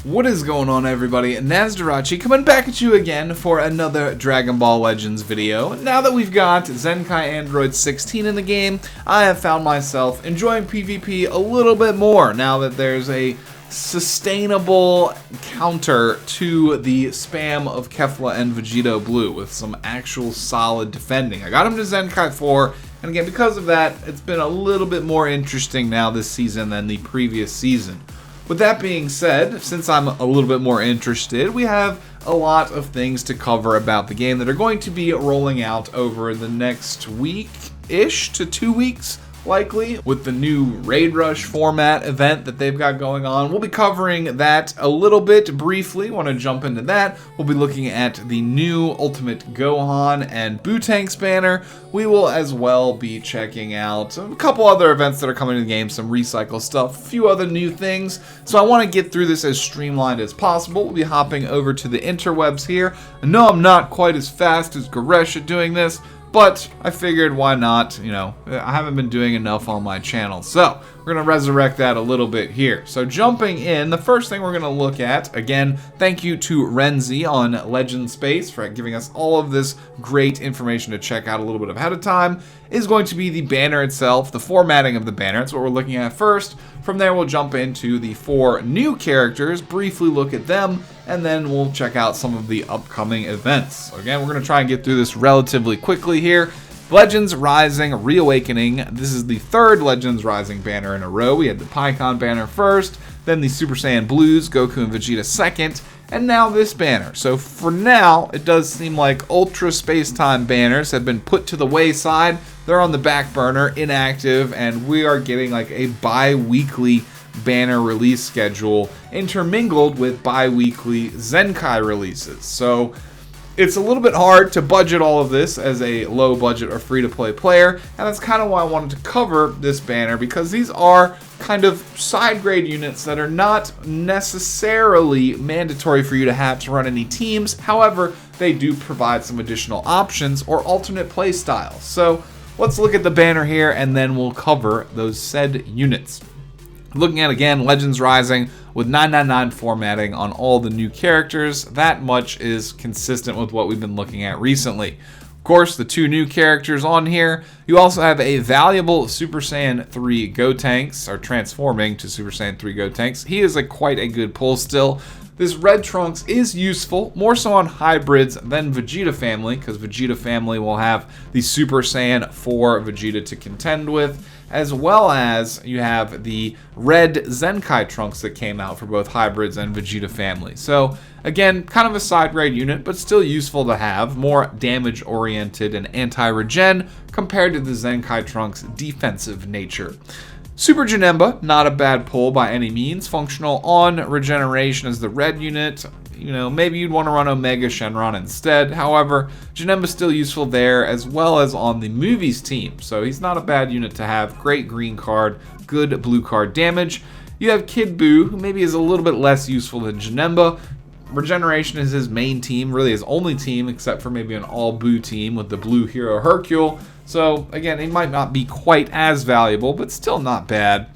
What is going on, everybody? Nasdorachi coming back at you again for another Dragon Ball Legends video. Now that we've got Zenkai Android 16 in the game, I have found myself enjoying PvP a little bit more now that there's a sustainable counter to the spam of Kefla and Vegito Blue with some actual solid defending. I got him to Zenkai 4, and again, because of that, it's been a little bit more interesting now this season than the previous season. With that being said, since I'm a little bit more interested, we have a lot of things to cover about the game that are going to be rolling out over the next week-ish to 2 weeks, likely, with the new Raid Rush format event that they've got going on. We'll be covering that a little bit briefly. Want to jump into that. We'll be looking at the new Ultimate Gohan and Buutenks banner. We will as well be checking out a couple other events that are coming to the game, some recycle stuff, a few other new things. So I want to get through this as streamlined as possible. We'll be hopping over to the interwebs here. I know I'm not quite as fast as Goresh at doing this, but I figured, why not? You know, I haven't been doing enough on my channel. So we're going to resurrect that a little bit here. So jumping in, the first thing we're going to look at, again, thank you to Renzi on Legend Space for giving us all of this great information to check out a little bit ahead of time, is going to be the banner itself, the formatting of the banner. That's what we're looking at first. From there, we'll jump into the 4 new characters, briefly look at them, and then we'll check out some of the upcoming events. So again, we're going to try and get through this relatively quickly here. Legends Rising Reawakening. This is the 3rd Legends Rising banner in a row. We had the Pikkon banner first, then the Super Saiyan Blues, Goku and Vegeta second, and now this banner. So for now, it does seem like Ultra Space-Time banners have been put to the wayside. They're on the back burner, inactive, and we are getting like a bi-weekly banner release schedule intermingled with bi-weekly Zenkai releases. So it's a little bit hard to budget all of this as a low budget or free-to-play player, and that's kind of why I wanted to cover this banner, because these are kind of side grade units that are not necessarily mandatory for you to have to run any teams. However, they do provide some additional options or alternate play styles. So let's look at the banner here, and then we'll cover those said units. Looking at, again, Legends Rising with 999 formatting on all the new characters. That much is consistent with what we've been looking at recently. Of course, the 2 new characters on here. You also have a valuable Super Saiyan 3 Gotenks, or transforming to Super Saiyan 3 Gotenks. He is quite a good pull still. This Red Trunks is useful, more so on hybrids than Vegeta Family, because Vegeta Family will have the Super Saiyan 4 Vegeta to contend with, as well as you have the Red Zenkai Trunks that came out for both hybrids and Vegeta Family. So again, kind of a side grade unit, but still useful to have, more damage oriented and anti-regen compared to the Zenkai Trunks' defensive nature. Super Janemba, not a bad pull by any means. Functional on regeneration as the red unit. You know, maybe you'd want to run Omega Shenron instead. However, Janemba's still useful there, as well as on the movies team. So he's not a bad unit to have. Great green card, good blue card damage. You have Kid Buu, who maybe is a little bit less useful than Janemba. Regeneration is his main team, really his only team, except for maybe an all Buu team with the blue hero Hercule. So again, he might not be quite as valuable, but still not bad.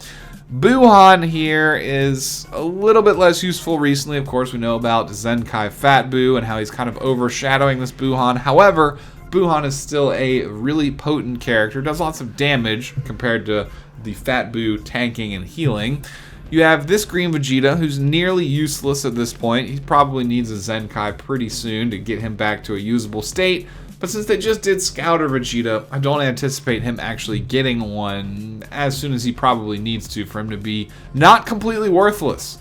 Buuhan here is a little bit less useful recently. Of course, we know about Zenkai Fat Buu and how he's kind of overshadowing this Buuhan. However, Buuhan is still a really potent character, does lots of damage compared to the Fat Buu tanking and healing. You have this green Vegeta, who's nearly useless at this point. He probably needs a Zenkai pretty soon to get him back to a usable state. But since they just did Scouter Vegeta, I don't anticipate him actually getting one as soon as he probably needs to for him to be not completely worthless.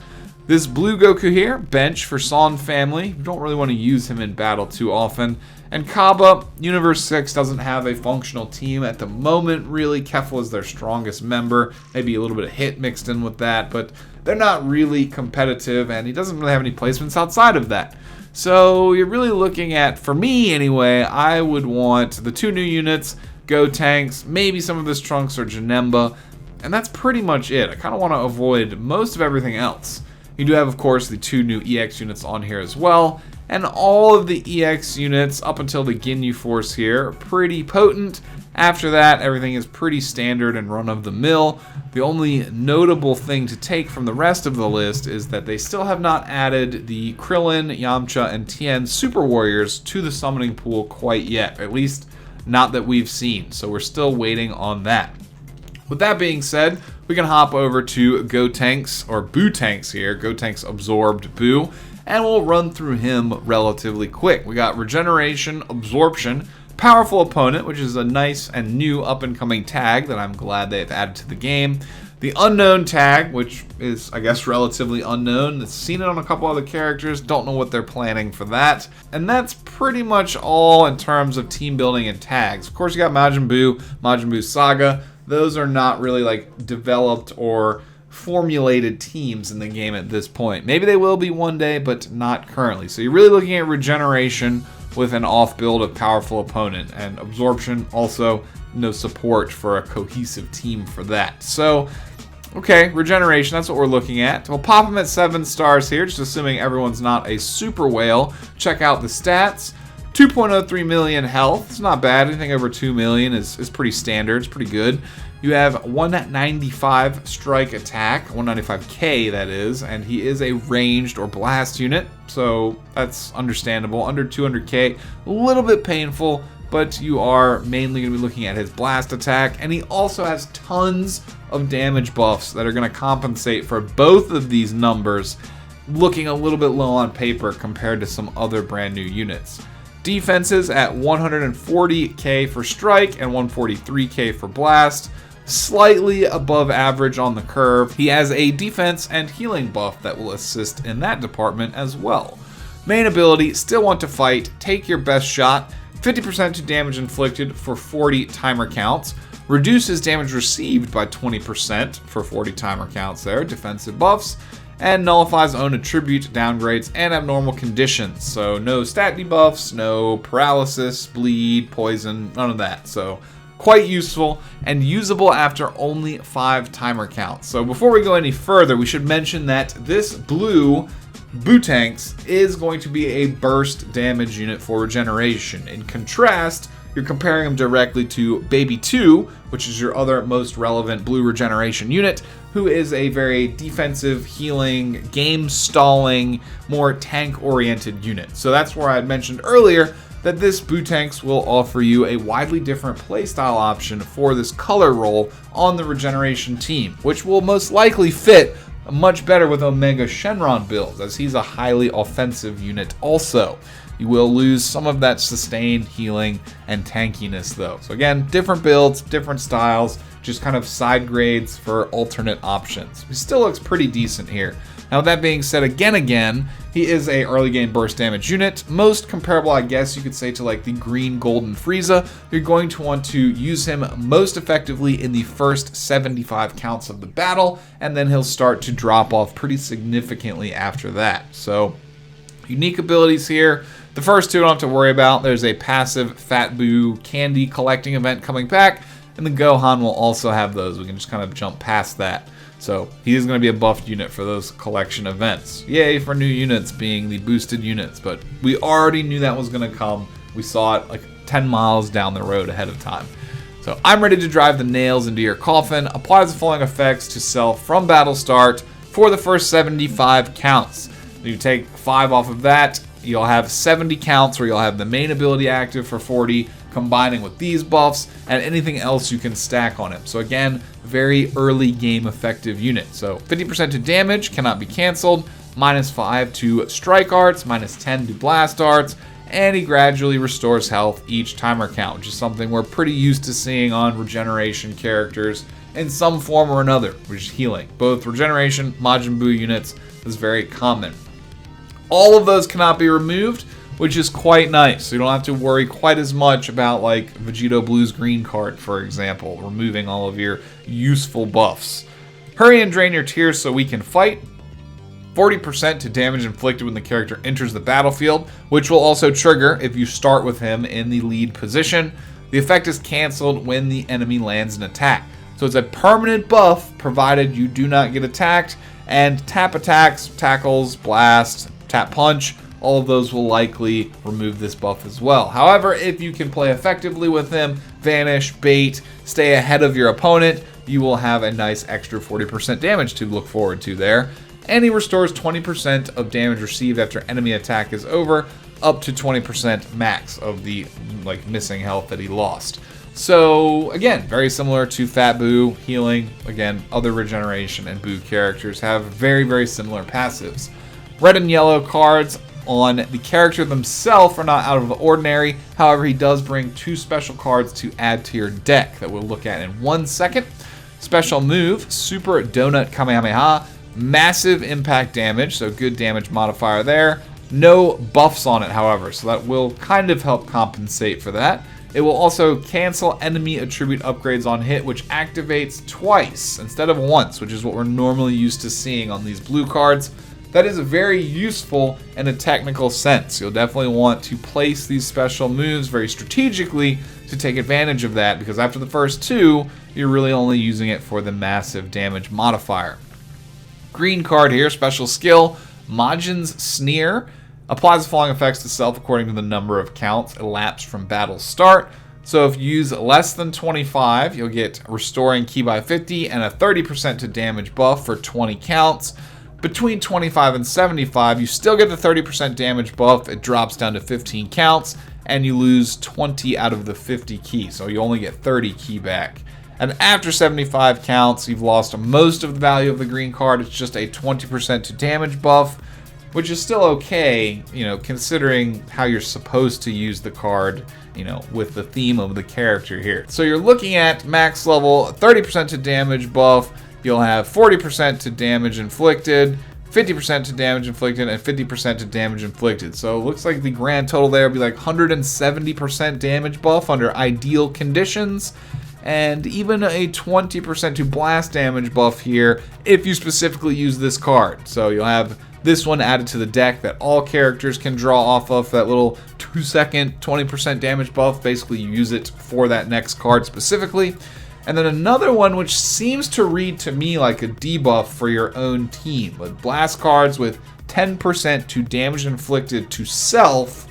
This blue Goku here, bench for Son family. You don't really want to use him in battle too often. And Kaba, Universe 6 doesn't have a functional team at the moment, really. Kefla is their strongest member. Maybe a little bit of hit mixed in with that, but they're not really competitive, and he doesn't really have any placements outside of that. So you're really looking at, for me anyway, I would want the 2 new units, Gotenks, maybe some of this Trunks or Janemba, and that's pretty much it. I kind of want to avoid most of everything else. You do have, of course, the 2 new EX units on here as well, And all of the EX units up until the Ginyu Force here are pretty potent. After that, everything is pretty standard and run-of-the-mill. The only notable thing to take from the rest of the list is that they still have not added the Krillin, Yamcha, and Tien Super Warriors to the summoning pool quite yet. At least not that we've seen. So we're still waiting on that. With that being said, we can hop over to Gotenks, or Buutenks here. Gotenks absorbed Buu. And we'll run through him relatively quick. We got Regeneration, Absorption, Powerful Opponent, which is a nice and new up-and-coming tag that I'm glad they've added to the game. The Unknown tag, which is, I guess, relatively unknown. I've seen it on a couple other characters. Don't know what they're planning for that. And that's pretty much all in terms of team building and tags. Of course, you got Majin Buu Saga. Those are not really, like, developed or formulated teams in the game at this point. Maybe they will be one day, but not currently. So you're really looking at Regeneration with an off build of Powerful Opponent, and Absorption also no support for a cohesive team for that. So okay, Regeneration, that's what we're looking at. We'll pop them at 7 stars here, just assuming everyone's not a super whale. Check out the stats. 2.03 million health. It's not bad. Anything over 2 million is pretty standard. It's pretty good. You have 195 strike attack, 195k that is, and he is a ranged or blast unit, so that's understandable. Under 200k, a little bit painful, but you are mainly going to be looking at his blast attack, and he also has tons of damage buffs that are going to compensate for both of these numbers, looking a little bit low on paper compared to some other brand new units. Defenses at 140k for strike and 143k for blast. Slightly above average on the curve. He has a defense and healing buff that will assist in that department as well. Main ability, Still Want to Fight, take your best shot, 50% to damage inflicted for 40 timer counts. Reduces damage received by 20% for 40 timer counts there, defensive buffs. And nullifies own attribute downgrades and abnormal conditions. So no stat debuffs, no paralysis, bleed, poison, none of that. So quite useful and usable after only 5 timer counts. So before we go any further, we should mention that this blue Buutenks is going to be a burst damage unit for regeneration. In contrast, you're comparing him directly to Baby 2, which is your other most relevant blue regeneration unit, who is a very defensive, healing, game stalling, more tank-oriented unit. So that's where I had mentioned earlier that this Buutenks will offer you a widely different playstyle option for this color role on the regeneration team, which will most likely fit much better with Omega Shenron builds, as he's a highly offensive unit also. You will lose some of that sustain, healing, and tankiness though. So again, different builds, different styles, just kind of side grades for alternate options. He still looks pretty decent here. Now with that being said, again, he is a early game burst damage unit. Most comparable, I guess you could say, to like the green golden Frieza. You're going to want to use him most effectively in the first 75 counts of the battle, and then he'll start to drop off pretty significantly after that. So unique abilities here. The first two I don't have to worry about. There's a passive Fat Boo candy collecting event coming back, and the Gohan will also have those. We can just kind of jump past that. So he is going to be a buffed unit for those collection events. Yay for new units being the boosted units, but we already knew that was going to come. We saw it like 10 miles down the road ahead of time. So I'm ready to drive the nails into your coffin. Applies the following effects to self from battle start for the first 75 counts. You take 5 off of that, you'll have 70 counts where you'll have the main ability active for 40, combining with these buffs and anything else you can stack on him. So again, very early game effective unit. So 50% to damage, cannot be canceled, -5 to strike arts, -10 to blast arts, and he gradually restores health each timer count, which is something we're pretty used to seeing on regeneration characters in some form or another, which is healing. Both regeneration, Majin Buu units is very common. All of those cannot be removed, which is quite nice. So you don't have to worry quite as much about like Vegito Blue's green card, for example, removing all of your useful buffs. Hurry and drain your tears so we can fight. 40% to damage inflicted when the character enters the battlefield, which will also trigger if you start with him in the lead position. The effect is canceled when the enemy lands an attack. So it's a permanent buff provided you do not get attacked, and tap attacks, tackles, blast, tap punch all of those will likely remove this buff as well. However, if you can play effectively with him, vanish, bait, stay ahead of your opponent, you will have a nice extra 40% damage to look forward to there. And he restores 20% of damage received after enemy attack is over, up to 20% max of the missing health that he lost. So again, very similar to Fat Buu, healing. Again, other regeneration and Buu characters have very, very similar passives. Red and yellow cards on the character themselves are not out of the ordinary. However, he does bring 2 special cards to add to your deck that we'll look at in 1 second. Special move, Super Donut Kamehameha. Massive impact damage, so good damage modifier there. No buffs on it, however, so that will kind of help compensate for that. It will also cancel enemy attribute upgrades on hit, which activates twice instead of once, which is what we're normally used to seeing on these blue cards. That is very useful in a technical sense. You'll definitely want to place these special moves very strategically to take advantage of that, because after the first 2, you're really only using it for the massive damage modifier. Green card here, special skill, Majin's Sneer. Applies the following effects to self according to the number of counts elapsed from battle start. So if you use less than 25, you'll get restoring ki by 50 and a 30% to damage buff for 20 counts. Between 25 and 75, you still get the 30% damage buff. It drops down to 15 counts, and you lose 20 out of the 50 ki. So you only get 30 ki back. And after 75 counts, you've lost most of the value of the green card. It's just a 20% to damage buff, which is still okay, considering how you're supposed to use the card, with the theme of the character here. So you're looking at max level, 30% to damage buff. You'll have 40% to damage inflicted, 50% to damage inflicted, and 50% to damage inflicted. So it looks like the grand total there will be like 170% damage buff under ideal conditions, and even a 20% to blast damage buff here if you specifically use this card. So you'll have this one added to the deck that all characters can draw off of, that little 2-second 20% damage buff. Basically, you use it for that next card specifically. And then another one which seems to read to me like a debuff for your own team, with blast cards with 10% to damage inflicted to self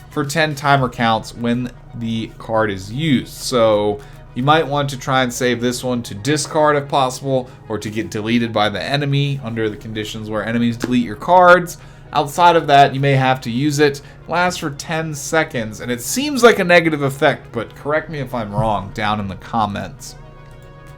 for 10 timer counts when the card is used. So you might want to try and save this one to discard if possible, or to get deleted by the enemy under the conditions where enemies delete your cards. Outside of that, you may have to use it. Lasts for 10 seconds, and it seems like a negative effect, but correct me if I'm wrong down in the comments.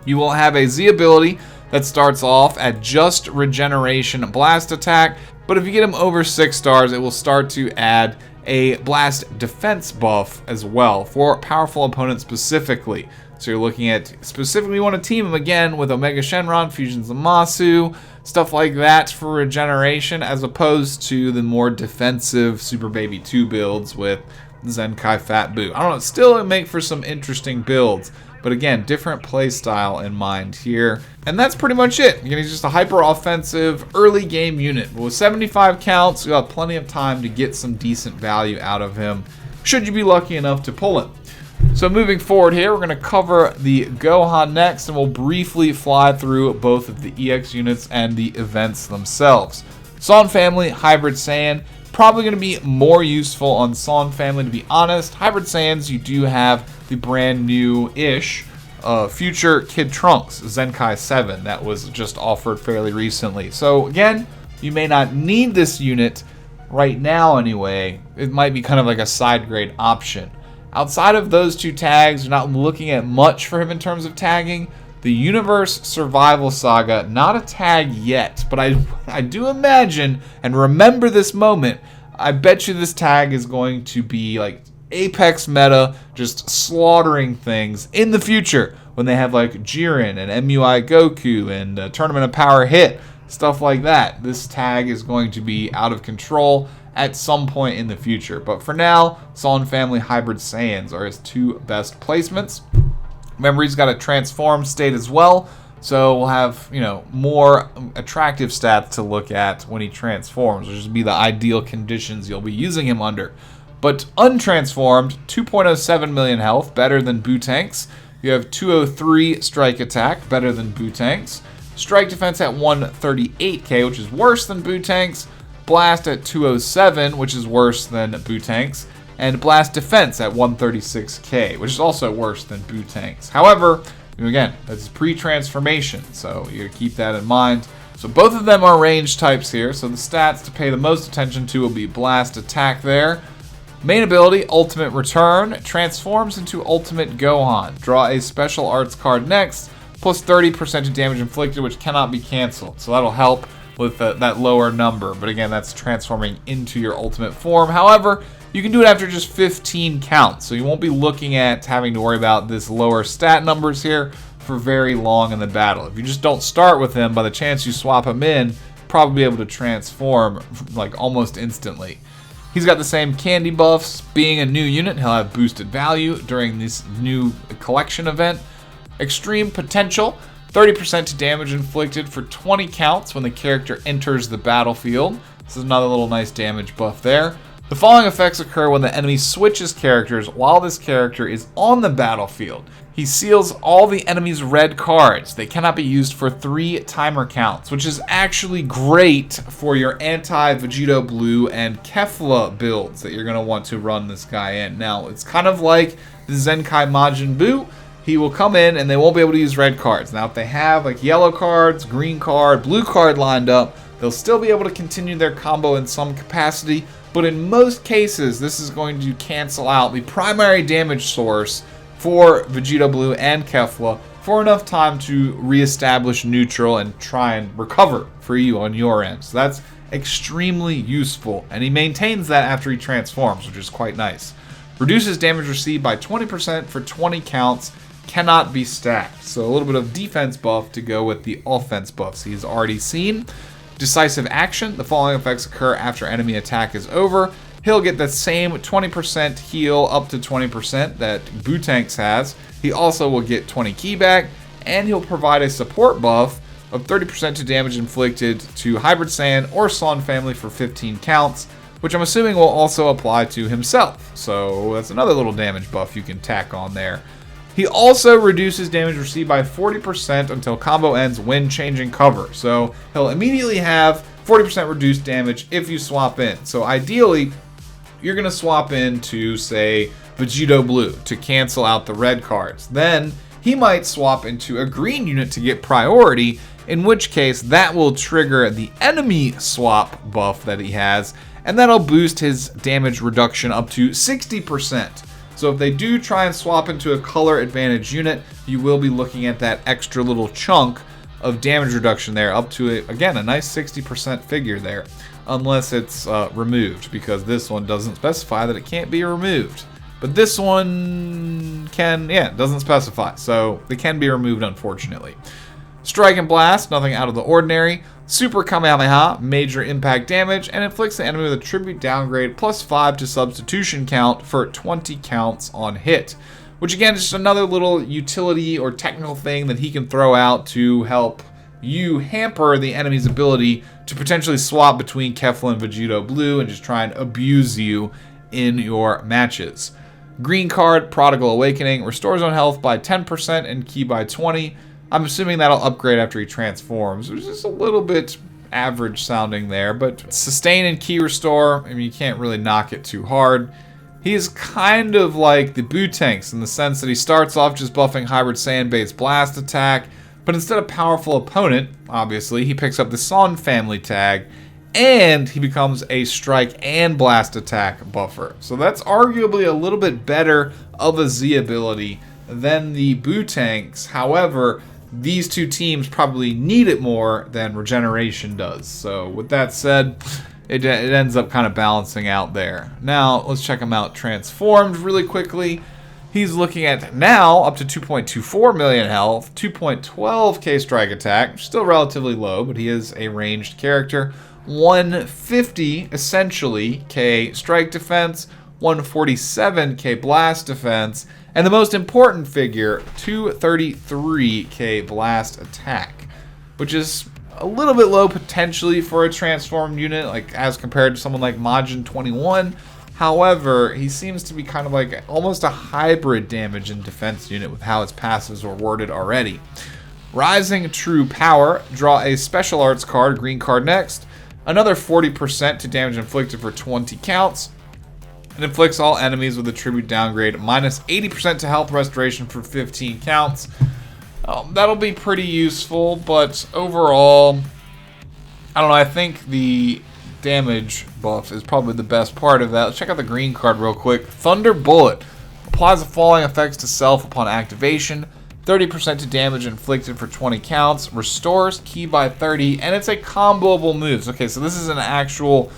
You will have a Z ability that starts off at just regeneration blast attack, but if you get him over 6 stars, it will start to add a blast defense buff as well for powerful opponents specifically. So you're looking at specifically you want to team him again with Omega Shenron, Fusion Zamasu, stuff like that for regeneration, as opposed to the more defensive Super Baby 2 builds with Zenkai Fat Buu. I don't know, still it make for some interesting builds, but again, different play style in mind here. And that's pretty much it. He's just a hyper offensive early game unit. But with 75 counts, you'll have plenty of time to get some decent value out of him, should you be lucky enough to pull him. So moving forward here, we're going to cover the Gohan next, and we'll briefly fly through both of the EX units and the events themselves. Son Family, Hybrid Saiyan, probably going to be more useful on Son Family, to be honest. Hybrid Saiyans, you do have the brand new-ish future Kid Trunks, Zenkai 7, that was just offered fairly recently. So again, you may not need this unit right now anyway. It might be kind of like a side grade option. Outside of those 2 tags, you're not looking at much for him in terms of tagging. The Universe Survival Saga, not a tag yet, but I do imagine, and remember this moment, I bet you this tag is going to be like Apex meta, just slaughtering things in the future when they have like Jiren and MUI Goku and Tournament of Power hit, stuff like that. This tag is going to be out of control at some point in the future. But for now, Son Family Hybrid Saiyans are his 2 best placements. Remember, he's got a transform state as well, so we'll have, more attractive stats to look at when he transforms, which would be the ideal conditions you'll be using him under. But untransformed, 2.07 million health, better than Buutenks. You have 203 strike attack, better than Buutenks. Strike defense at 138k, which is worse than Buutenks. Blast at 207, which is worse than Buutenks, and Blast Defense at 136k, which is also worse than Buutenks. However, again, that's pre-transformation, so you gotta keep that in mind. So both of them are range types here, so the stats to pay the most attention to will be Blast Attack there. Main ability, Ultimate Return, transforms into Ultimate Gohan. Draw a special arts card next, plus 30% to damage inflicted, which cannot be canceled. So that'll help with that lower number. But again, that's transforming into your ultimate form. However, you can do it after just 15 counts. So you won't be looking at having to worry about this lower stat numbers here for very long in the battle. If you just don't start with him, by the chance you swap him in, probably be able to transform like almost instantly. He's got the same candy buffs. Being a new unit, he'll have boosted value during this new collection event. Extreme Potential, 30% to damage inflicted for 20 counts when the character enters the battlefield. This is another little nice damage buff there. The following effects occur when the enemy switches characters while this character is on the battlefield. He seals all the enemy's red cards. They cannot be used for 3 timer counts, which is actually great for your anti-Vegito Blue and Kefla builds that you're going to want to run this guy in. Now, it's kind of like the Zenkai Majin Buu. He will come in and they won't be able to use red cards. Now, if they have like yellow cards, green card, blue card lined up, they'll still be able to continue their combo in some capacity. But in most cases, this is going to cancel out the primary damage source for Vegito Blue and Kefla for enough time to reestablish neutral and try and recover for you on your end. So that's extremely useful. And he maintains that after he transforms, which is quite nice. Reduces damage received by 20% for 20 counts. Cannot be stacked. So a little bit of defense buff to go with the offense buffs he's already seen. Decisive Action. The following effects occur after enemy attack is over. He'll get the same 20% heal up to 20% that Buutenks has. He also will get 20 ki back, and he'll provide a support buff of 30% to damage inflicted to Hybrid Saiyan or Son family for 15 counts, which I'm assuming will also apply to himself. So that's another little damage buff you can tack on there. He also reduces damage received by 40% until combo ends when changing cover. So he'll immediately have 40% reduced damage if you swap in. So ideally, you're going to swap into, say, Vegito Blue to cancel out the red cards. Then he might swap into a green unit to get priority, in which case that will trigger the enemy swap buff that he has, and that'll boost his damage reduction up to 60%. So if they do try and swap into a color advantage unit, you will be looking at that extra little chunk of damage reduction there, up to, again, a nice 60% figure there, unless it's removed, because this one doesn't specify that it can't be removed. But this one can, doesn't specify, so they can be removed, unfortunately. Strike and Blast, nothing out of the ordinary. Super Kamehameha, major impact damage, and inflicts the enemy with a tribute downgrade plus 5 to substitution count for 20 counts on hit. Which again is just another little utility or technical thing that he can throw out to help you hamper the enemy's ability to potentially swap between Kefla and Vegito Blue and just try and abuse you in your matches. Green card, Prodigal Awakening, restores own health by 10% and ki by 20. I'm assuming that'll upgrade after he transforms, which is just a little bit average sounding there, but sustain and ki restore, I mean, you can't really knock it too hard. He is kind of like the Buutenks in the sense that he starts off just buffing Hybrid Saiyan-based blast attack, but instead of powerful opponent, obviously, he picks up the Son family tag, and he becomes a strike and blast attack buffer. So that's arguably a little bit better of a Z ability than the Buutenks. However, these two teams probably need it more than Regeneration does. So with that said, it ends up kind of balancing out there. Now, let's check him out transformed really quickly. He's looking at now up to 2.24 million health, 2.12k strike attack, still relatively low, but he is a ranged character. 150 essentially k strike defense, 147k blast defense, and the most important figure, 233k blast attack, which is a little bit low potentially for a transformed unit, like as compared to someone like Majin 21. However, he seems to be kind of like almost a hybrid damage and defense unit with how his passives were worded already. Rising True Power, draw a special arts card, green card next. Another 40% to damage inflicted for 20 counts. It inflicts all enemies with a tribute downgrade, minus 80% to health restoration for 15 counts. That'll be pretty useful, but overall, I don't know, I think the damage buff is probably the best part of that. Let's check out the green card real quick. Thunder Bullet. Applies the following effects to self upon activation. 30% to damage inflicted for 20 counts. Restores ki by 30, and it's a comboable move. Okay, so this is an actual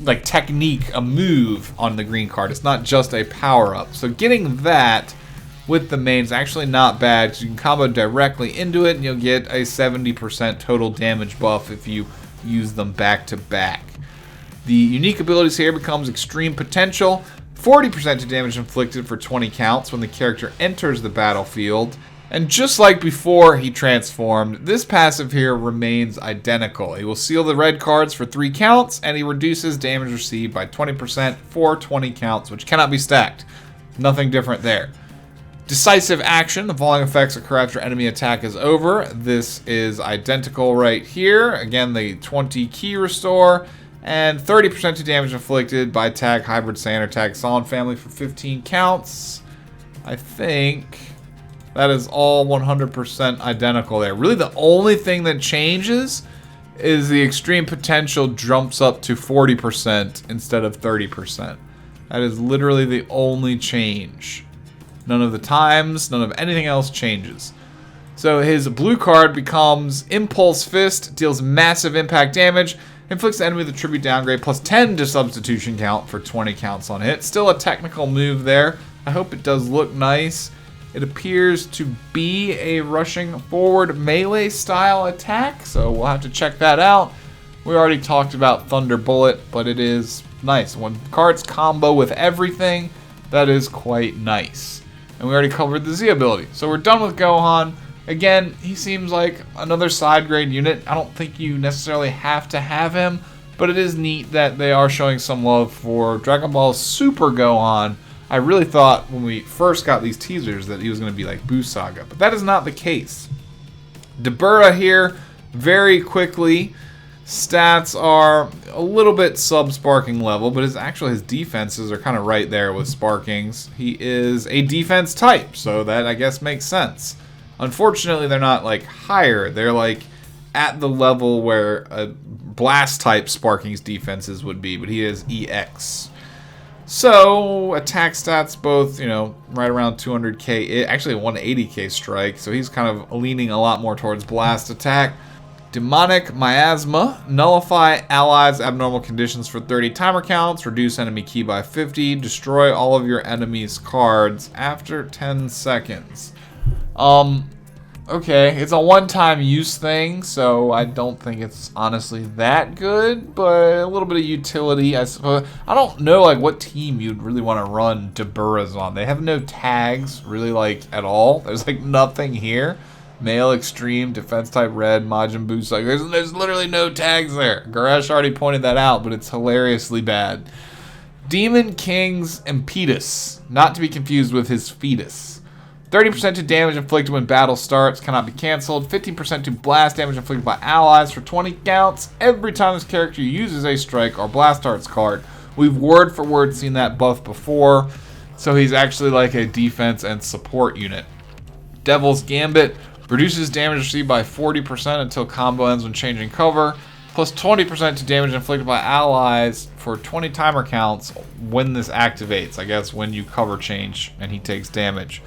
like technique, a move on the green card. It's not just a power-up. So getting that with the main is actually not bad, because you can combo directly into it, and you'll get a 70% total damage buff if you use them back to back. The unique abilities here becomes Extreme Potential. 40% to damage inflicted for 20 counts when the character enters the battlefield. And just like before he transformed, this passive here remains identical. He will seal the red cards for 3 counts, and he reduces damage received by 20% for 20 counts, which cannot be stacked. Nothing different there. Decisive Action. The following effects occur after enemy attack is over. This is identical right here. Again, the 20 ki restore, and 30% to damage inflicted by Tag Hybrid Saiyan or Tag Solid Family for 15 counts. I think that is all 100% identical there. Really, the only thing that changes is the Extreme Potential jumps up to 40% instead of 30%. That is literally the only change. None of the times, none of anything else changes. So his blue card becomes Impulse Fist, deals massive impact damage, inflicts the enemy with a tribute downgrade, plus 10 to substitution count for 20 counts on hit. Still a technical move there. I hope it does look nice. It appears to be a rushing forward melee style attack, so we'll have to check that out. We already talked about Thunder Bullet, but it is nice. When cards combo with everything, that is quite nice. And we already covered the Z ability. So we're done with Gohan. Again, he seems like another side grade unit. I don't think you necessarily have to have him, but it is neat that they are showing some love for Dragon Ball Super Gohan. I really thought when we first got these teasers that he was going to be like Buu Saga, but that is not the case. Dabura here, very quickly. Stats are a little bit sub-sparking level, but his defenses are kind of right there with sparkings. He is a defense type, so that I guess makes sense. Unfortunately, they're not like higher. They're like at the level where a blast type sparkings defenses would be, but he is EX. So attack stats both, you know, right around 200k, actually 180k strike, so he's kind of leaning a lot more towards blast attack. Demonic Miasma. Nullify allies' abnormal conditions for 30 timer counts. Reduce enemy ki by 50. Destroy all of your enemy's cards after 10 seconds. Okay, it's a one-time use thing, so I don't think it's honestly that good, but a little bit of utility, I suppose. I don't know like what team you'd really want to run Daburas on. They have no tags really like at all. There's like nothing here. Male Extreme, Defense Type Red, Majin Buu, like there's literally no tags there. Goresh already pointed that out, but it's hilariously bad. Demon King's Impetus, not to be confused with his fetus. 30% to damage inflicted when battle starts, cannot be cancelled. 15% to blast damage inflicted by allies for 20 counts every time this character uses a strike or blast arts card. We've word for word seen that buff before, so he's actually like a defense and support unit. Devil's Gambit. Reduces damage received by 40% until combo ends when changing cover. Plus 20% to damage inflicted by allies for 20 timer counts when this activates. I guess when you cover change and he takes damage.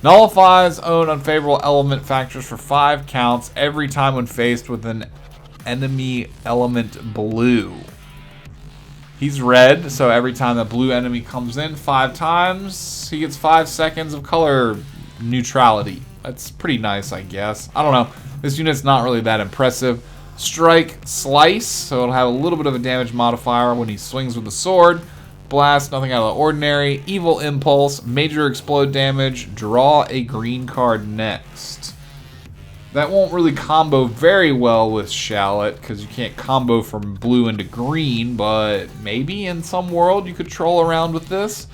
Nullifies own unfavorable element factors for 5 counts every time when faced with an enemy element blue. He's red, so every time the blue enemy comes in 5 times, he gets 5 seconds of color neutrality. That's pretty nice, I guess. I don't know. This unit's not really that impressive. Strike Slice, so it'll have a little bit of a damage modifier when he swings with the sword. Blast, nothing out of the ordinary. Evil Impulse, major explode damage. Draw a green card next. That won't really combo very well with Shallot, because you can't combo from blue into green, but maybe in some world you could troll around with this.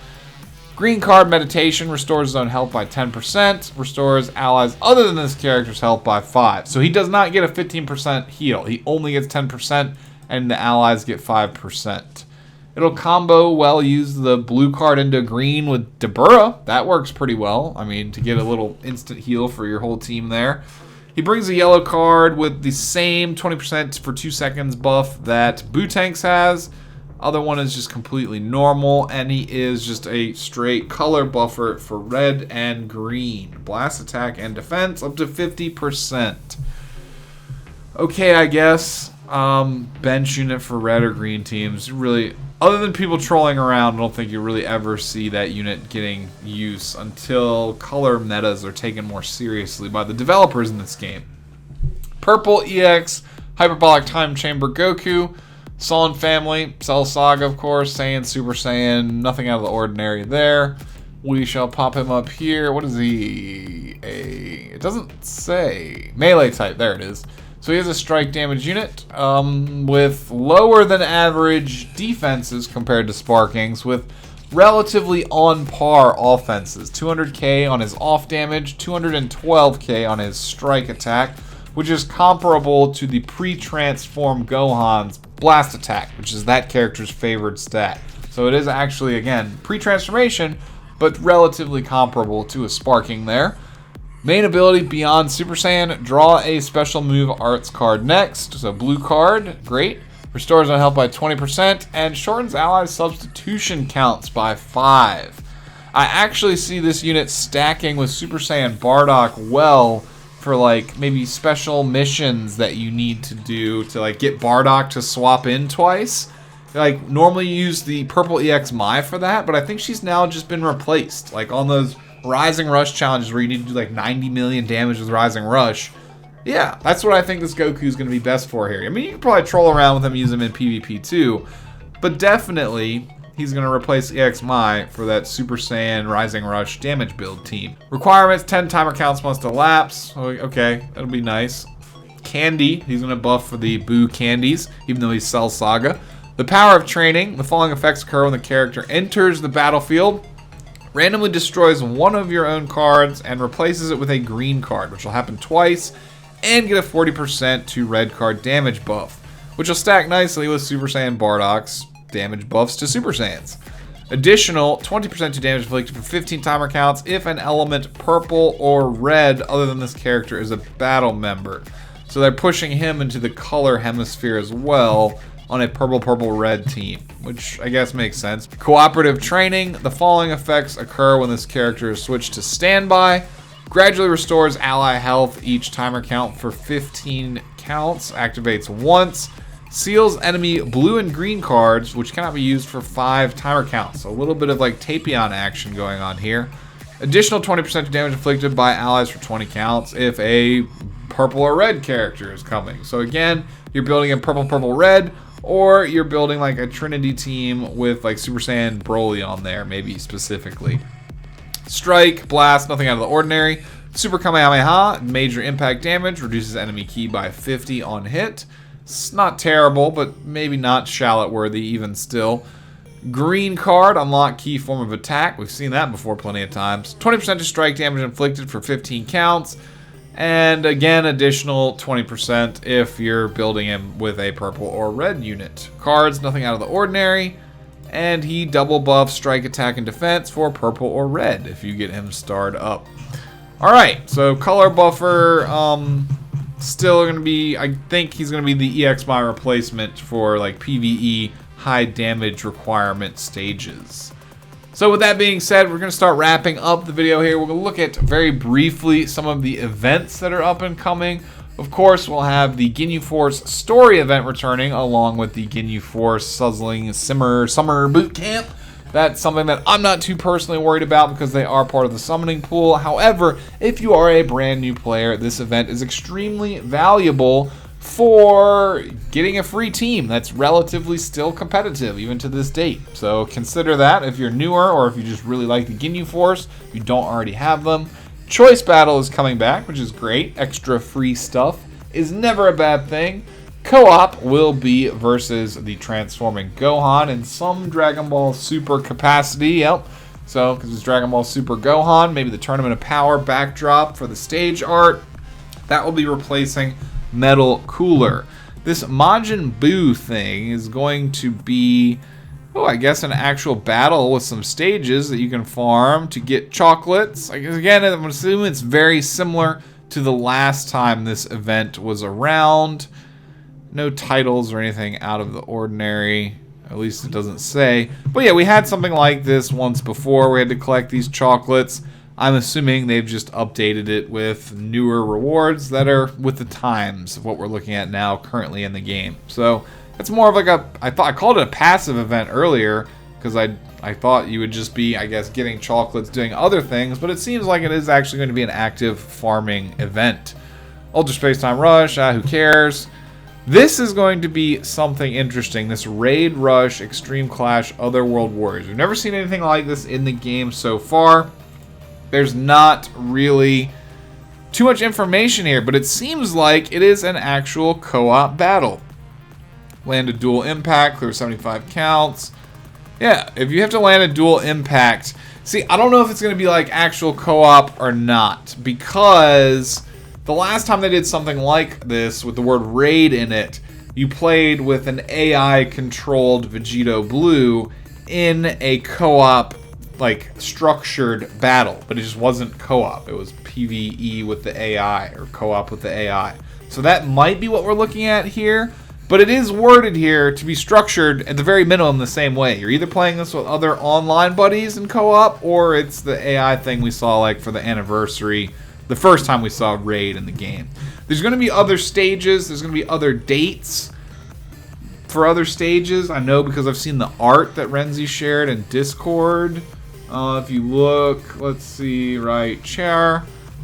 Green card Meditation, restores his own health by 10%, restores allies other than this character's health by 5. So he does not get a 15% heal. He only gets 10%, and the allies get 5%. It'll combo well, use the blue card into green with Dabura. That works pretty well. I mean, to get a little instant heal for your whole team there. He brings a yellow card with the same 20% for 2 seconds buff that Buutenks has. Other one is just completely normal, and he is just a straight color buffer for red and green. Blast attack and defense up to 50%. Okay, I guess. Bench unit for red or green teams. Really, other than people trolling around, I don't think you really ever see that unit getting use until color metas are taken more seriously by the developers in this game. Purple EX, Hyperbolic Time Chamber Goku, Sullen Family, Cell Saga, of course, Saiyan, Super Saiyan, nothing out of the ordinary there. We shall pop him up here. What is he? It doesn't say. Melee type, there it is. So he has a strike damage unit with lower than average defenses compared to Sparkings, with relatively on par offenses. 200k on his off damage, 212k on his strike attack, which is comparable to the pre-transformed Gohan's blast attack, which is that character's favored stat. So it is actually, again, pre-transformation, but relatively comparable to a Sparking there. Main ability, Beyond Super Saiyan, draw a special move arts card next. So blue card, great. Restores on health by 20% and shortens allies' substitution counts by 5. I actually see this unit stacking with Super Saiyan Bardock well for like maybe special missions that you need to do to like get Bardock to swap in twice. Like normally you use the purple EX Mai for that, but I think she's now just been replaced. Like on those Rising Rush challenges where you need to do like 90 million damage with Rising Rush. Yeah, that's what I think this Goku is going to be best for here. I mean, you can probably troll around with him, use him in PvP too, but definitely he's going to replace EX Mai for that Super Saiyan Rising Rush damage build team. Requirements, 10 timer counts must elapse. Okay, that'll be nice. Candy, he's going to buff for the Boo candies, even though he's Cell Saga. The power of training, the following effects occur when the character enters the battlefield. Randomly destroys one of your own cards and replaces it with a green card, which will happen twice, and get a 40% to red card damage buff, which will stack nicely with Super Saiyan Bardock's damage buffs to Super Saiyans. Additional 20% to damage inflicted for 15 timer counts if an element purple or red other than this character is a battle member. So they're pushing him into the color hemisphere as well on a purple-red team, which I guess makes sense. Cooperative training. The following effects occur when this character is switched to standby. Gradually restores ally health each timer count for 15 counts. Activates once. Seals enemy blue and green cards, which cannot be used for 5 timer counts. So a little bit of like Tapion action going on here. Additional 20% damage inflicted by allies for 20 counts if a purple or red character is coming. So again, you're building a purple-red, or you're building like a Trinity team with like Super Saiyan Broly on there, maybe specifically. Strike, blast, nothing out of the ordinary. Super Kamehameha, major impact damage, reduces enemy ki by 50 on hit. It's not terrible, but maybe not shallot worthy even still. Green card, unlock key form of attack. We've seen that before plenty of times. 20% to strike damage inflicted for 15 counts. And again, additional 20% if you're building him with a purple or red unit. Cards, nothing out of the ordinary. And he double buffs strike, attack, and defense for purple or red if you get him starred up. Alright, so color buffer, still going to be, I think he's going to be the EX Mai replacement for like PvE high damage requirement stages. So with that being said, we're going to start wrapping up the video here. We're going to look at very briefly some of the events that are up and coming. Of course, we'll have the Ginyu Force story event returning along with the Ginyu Force Sizzling Summer Boot Camp. That's something that I'm not too personally worried about because they are part of the summoning pool. However, if you are a brand new player, this event is extremely valuable for getting a free team that's relatively still competitive even to this date. So consider that if you're newer or if you just really like the Ginyu Force, if you don't already have them. Choice Battle is coming back, which is great. Extra free stuff is never a bad thing. Co-op will be versus the transforming Gohan in some Dragon Ball Super capacity. Yep. So, because it's Dragon Ball Super Gohan, maybe the Tournament of Power backdrop for the stage art. That will be replacing Metal Cooler. this Majin Buu thing is going to be, oh, I guess an actual battle with some stages that you can farm to get chocolates. I guess, again, I'm assuming it's very similar to the last time this event was around. No titles or anything out of the ordinary. At least it doesn't say. But yeah, we had something like this once before. We had to collect these chocolates. I'm assuming they've just updated it with newer rewards that are with the times of what we're looking at now currently in the game. So it's more of like I called it a passive event earlier because I thought you would just be, I guess, getting chocolates, doing other things, but it seems like it is actually going to be an active farming event. Ultra Space Time Rush, who cares? This is going to be something interesting. This Raid Rush Extreme Clash Otherworld Warriors. We've never seen anything like this in the game so far. There's not really too much information here, but it seems like it is an actual co-op battle. Land a dual impact, clear 75 counts. Yeah, if you have to land a dual impact. See, I don't know if it's going to be like actual co-op or not, because the last time they did something like this with the word raid in it, you played with an AI-controlled Vegito Blue in a co-op, like, structured battle, but it just wasn't co-op. It was PvE with the AI, or co-op with the AI. So that might be what we're looking at here, but it is worded here to be structured at the very minimum the same way. You're either playing this with other online buddies in co-op, or it's the AI thing we saw like for the anniversary, the first time we saw Raid in the game. There's going to be other stages, there's going to be other dates for other stages. I know because I've seen the art that Renzi shared in Discord. If you look, let's see, right here,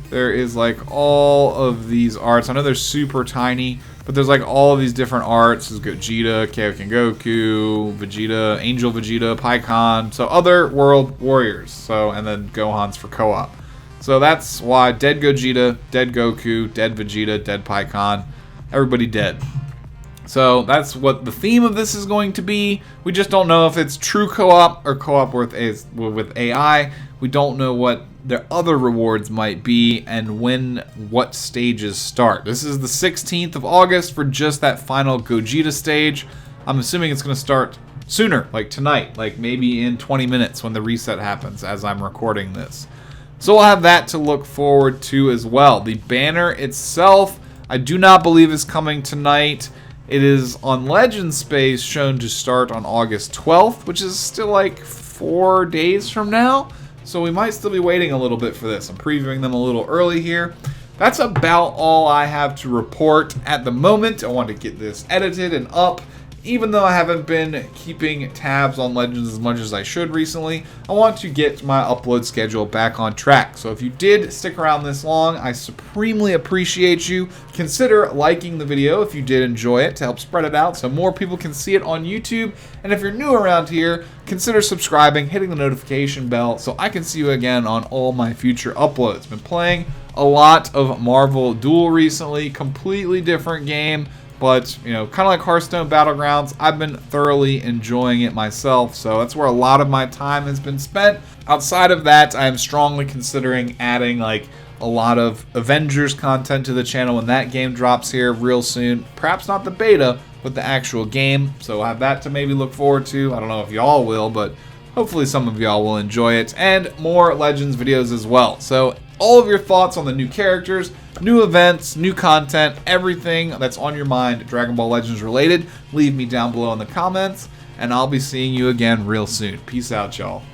there is like all of these arts. I know they're super tiny, but there's like all of these different arts. There's Gogeta, Kaioken Goku, Vegeta, Angel Vegeta, Pikkon, so other world warriors. So, and then Gohan's for co-op. So that's why dead Gogeta, dead Goku, dead Vegeta, dead Pikkon, everybody dead. So that's what the theme of this is going to be. We just don't know if it's true co-op or co-op with AI. We don't know what their other rewards might be and what stages start. This is the 16th of August for just that final Gogeta stage. I'm assuming it's going to start sooner, like tonight, like maybe in 20 minutes when the reset happens as I'm recording this. So we'll have that to look forward to as well. The banner itself, I do not believe is coming tonight. It is on Legend Space shown to start on August 12th, which is still like 4 days from now. So we might still be waiting a little bit for this. I'm previewing them a little early here. That's about all I have to report at the moment. I want to get this edited and up. Even though I haven't been keeping tabs on Legends as much as I should recently, I want to get my upload schedule back on track. So if you did stick around this long, I supremely appreciate you. Consider liking the video if you did enjoy it to help spread it out so more people can see it on YouTube. And if you're new around here, consider subscribing, hitting the notification bell so I can see you again on all my future uploads. Been playing a lot of Marvel Duel recently, completely different game. But, you know, kind of like Hearthstone Battlegrounds, I've been thoroughly enjoying it myself. So that's where a lot of my time has been spent. Outside of that, I am strongly considering adding, like, a lot of Avengers content to the channel when that game drops here real soon. Perhaps not the beta, but the actual game. So I'll have that to maybe look forward to. I don't know if y'all will, but hopefully some of y'all will enjoy it. And more Legends videos as well. So all of your thoughts on the new characters, new events, new content, everything that's on your mind Dragon Ball Legends related, leave me down below in the comments, and I'll be seeing you again real soon. Peace out, y'all.